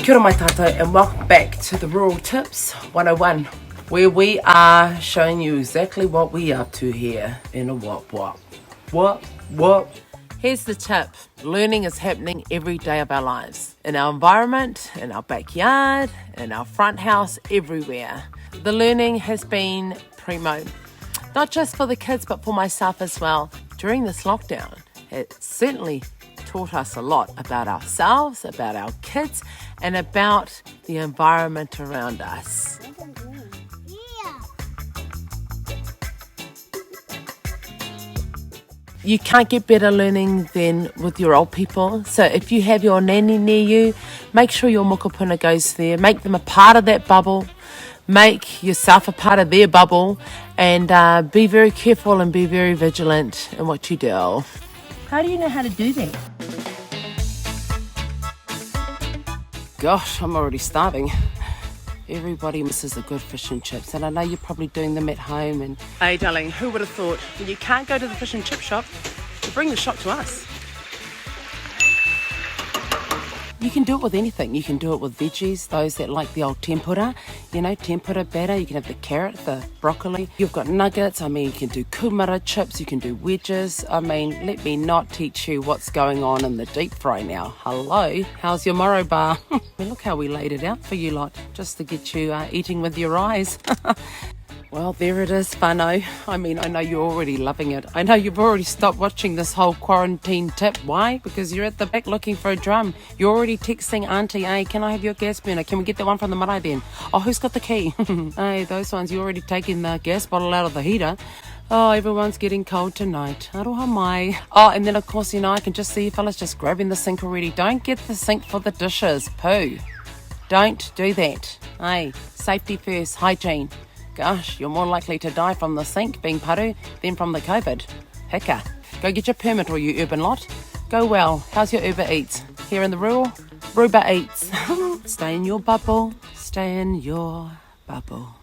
Kia ora mai tātou and welcome back to the Rural Tips 101, where we are showing you exactly what we are up to here in a what. Here's the tip. Learning is happening every day of our lives. In our environment, in our backyard, in our front house, everywhere. The learning has been primo. Not just for the kids, but for myself as well. During this lockdown, it certainly taught us a lot about ourselves, about our kids, and about the environment around us. You can't get better learning than with your old people. So if you have your nanny near you, make sure your mokopuna goes there. Make them a part of that bubble. Make yourself a part of their bubble. And be very careful and be very vigilant in what you do. How do you know how to do that? Gosh, I'm already starving. Everybody misses a good fish and chips, and I know you're probably doing them at home. And hey, darling, who would have thought when you can't go to the fish and chip shop, to bring the shop to us? You can do it with anything. You can do it with veggies, those that like the old tempura, tempura batter. You can have the carrot, the broccoli. You've got nuggets. You can do kumara chips. You can do wedges. Let me not teach you what's going on in the deep fry now. Hello, how's your moro bar? Look how we laid it out for you lot, just to get you eating with your eyes. Well, there it is, whānau. I know you're already loving it. I know you've already stopped watching this whole quarantine tip. Why? Because you're at the back looking for a drum. You're already texting Auntie, hey, can I have your gas burner? Can we get the one from the marae then? Oh, who's got the key? Hey, those ones, you're already taking the gas bottle out of the heater. Oh, everyone's getting cold tonight. Aroha mai. Oh, and then of course, I can just see you fellas just grabbing the sink already. Don't get the sink for the dishes. Poo. Don't do that. Hey, safety first, hygiene. Gosh, you're more likely to die from the sink being paru than from the COVID. Hika. Go get your permit, or you urban lot. Go well. How's your Uber Eats? Here in the rural? Ruba Eats. Stay in your bubble. Stay in your bubble.